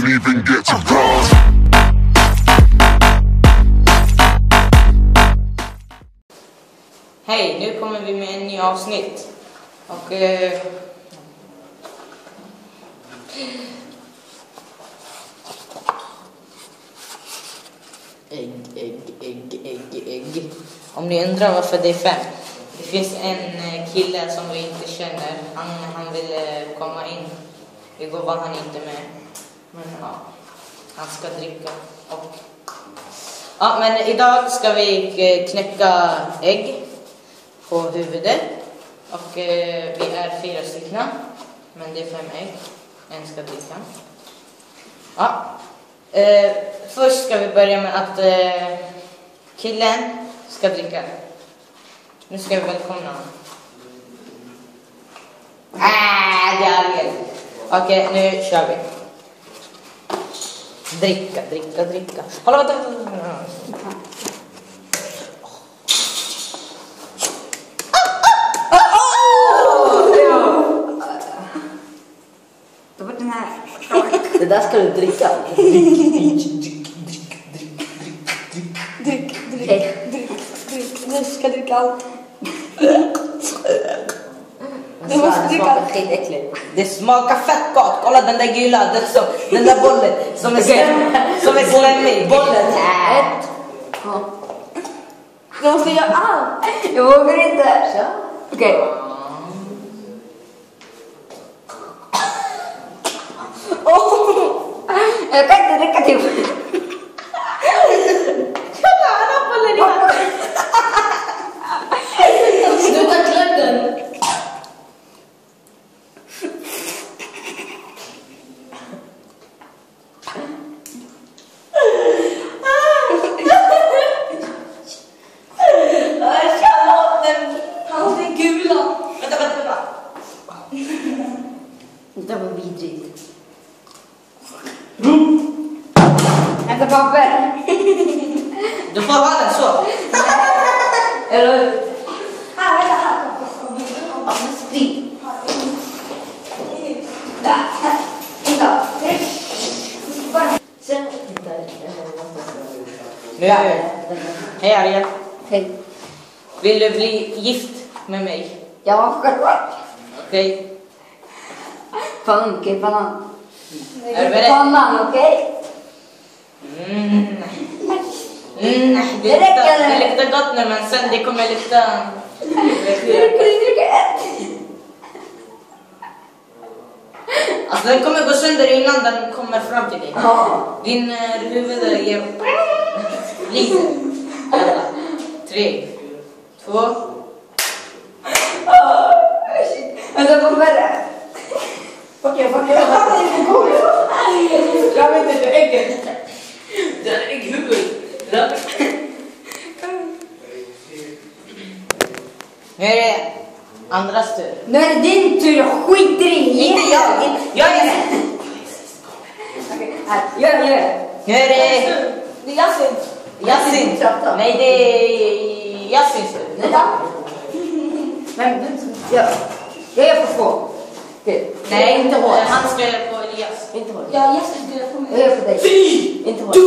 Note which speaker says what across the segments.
Speaker 1: can't even get to bronze.
Speaker 2: Hej, nu kommer vi med en ny avsnitt. Och ägg. Om ni undrar varför det är 5. Det finns en kille som vi inte känner. Han ville komma in. Igår var han inte med. Men ja, han ska dricka. Ja, men idag ska vi knäcka ägg på huvudet. Och vi är 4 stycken. Men det är 5 ägg. En ska dricka. Ja. Först ska vi börja med att killen ska dricka. Nu ska vi välkomna honom. Det är Ariel. Okej, nu kör vi. Dricka. Hålla, vänta.
Speaker 3: Det var den här.
Speaker 2: Det där ska du dricka.
Speaker 3: Drick. Du ska dricka allt. Du måste dricka allt.
Speaker 2: Skitäckligt. Det smakar fett gott. Kolla den där gula, den där bollen som är slemmig. Bollen.
Speaker 3: Du måste göra allt. Jag vågar inte. Okej. Jag kan inte dricka till.
Speaker 2: Sluta klämden.
Speaker 3: Han är gula.
Speaker 2: Vänta.
Speaker 3: Det var vidrigt. Hämta papper.
Speaker 2: Du får ha den så.
Speaker 3: Eller vänta här. Spring. Där. Vänta. Sen.
Speaker 2: Nu. Hej Ariel.
Speaker 3: Hej.
Speaker 2: Vill du bli gift med mig?
Speaker 3: Ja, självklart.
Speaker 2: Okej.
Speaker 3: Fan, okej, banan.
Speaker 2: Är du beredd?
Speaker 3: Banan, okej?
Speaker 2: Det luktar gott nu, men sen det kommer lukta...
Speaker 3: Dricka ett.
Speaker 2: Alltså den kommer gå sönder innan den kommer fram till dig. Din huvud är... Lite. 3, 2...
Speaker 3: Vänta, vad värre? Okej.
Speaker 2: Jag vet inte, ägget. Det är ägghuvud. Nu är det andras tur.
Speaker 3: Nu är det din tur, jag skiter i.
Speaker 2: Inte jag. Jag är det.
Speaker 3: Okej, här, gör det.
Speaker 2: Nu är det...
Speaker 3: Det är Yasin.
Speaker 2: Yasin. Nej, det är Yasins tur.
Speaker 3: Nej, då. Men, jag gör på 2. Okej.
Speaker 2: Nej, inte hårt. Han ska göra på Elias.
Speaker 3: Inte hårt.
Speaker 4: Ja, Jesper skulle få mig.
Speaker 3: Jag gör på dig.
Speaker 2: 3,
Speaker 3: Inte hårt.
Speaker 2: 2,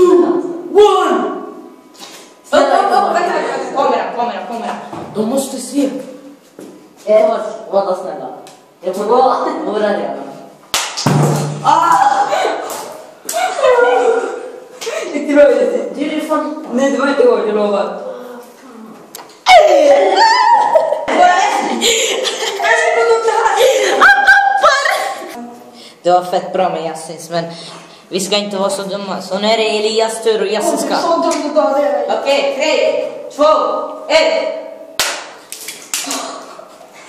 Speaker 2: 1. Kamera. De måste se.
Speaker 3: Var snälla. Jag får vara det. Det var inte.
Speaker 2: Du är fan...
Speaker 3: Nej, det var inte hårt, jag lovar.
Speaker 2: Det var fett bra med Yassins, men vi ska inte vara så dumma. Så nu är det Elias tur och Yassin ska.
Speaker 4: Så dumt att det är.
Speaker 2: Okej, 3, 2, 1.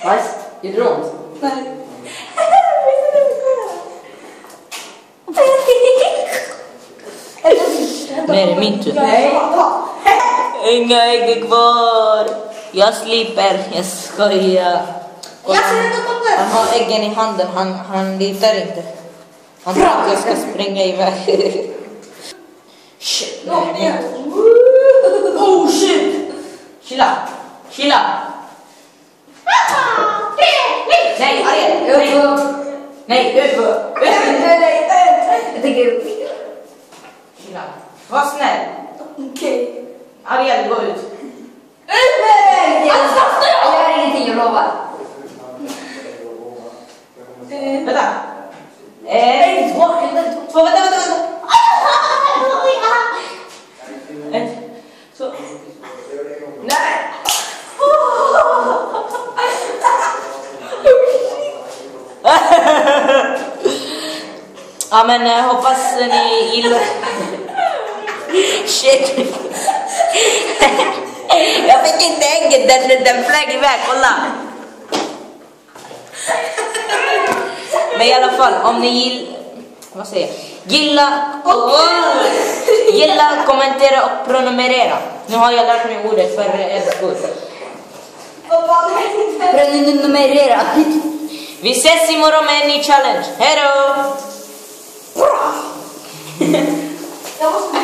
Speaker 3: Nice. Gjorde det ont?
Speaker 4: Nej.
Speaker 2: Nu är det min tur.
Speaker 3: Nej.
Speaker 2: Inga ägg kvar. Jag slipper. Jag skojar. Han har äggen i handen. Han litar inte. Han tror att jag ska springa iväg. Shit. Oh shit. Chilla. Nej, Ariel. Nej, ut.
Speaker 3: Jag tänker...
Speaker 2: cyklar. Var snäll.
Speaker 4: Okej.
Speaker 2: Ariel, gå ut.
Speaker 3: Jag gör ingenting, jag lovar.
Speaker 2: Vänta. Två, vänta. Ett, två. Nej! Ja, men hoppas ni gillar. Shit. Jag fick inte ägget, den flög iväg, kolla. Men i alla fall, om ni vad säger jag? Gilla, kommentera och prenumerera. Nu har jag lärt mig ordet för skull.
Speaker 3: Prenumerera.
Speaker 2: Vi ses imorgon med en ny challenge. Hej då!
Speaker 4: Jag måste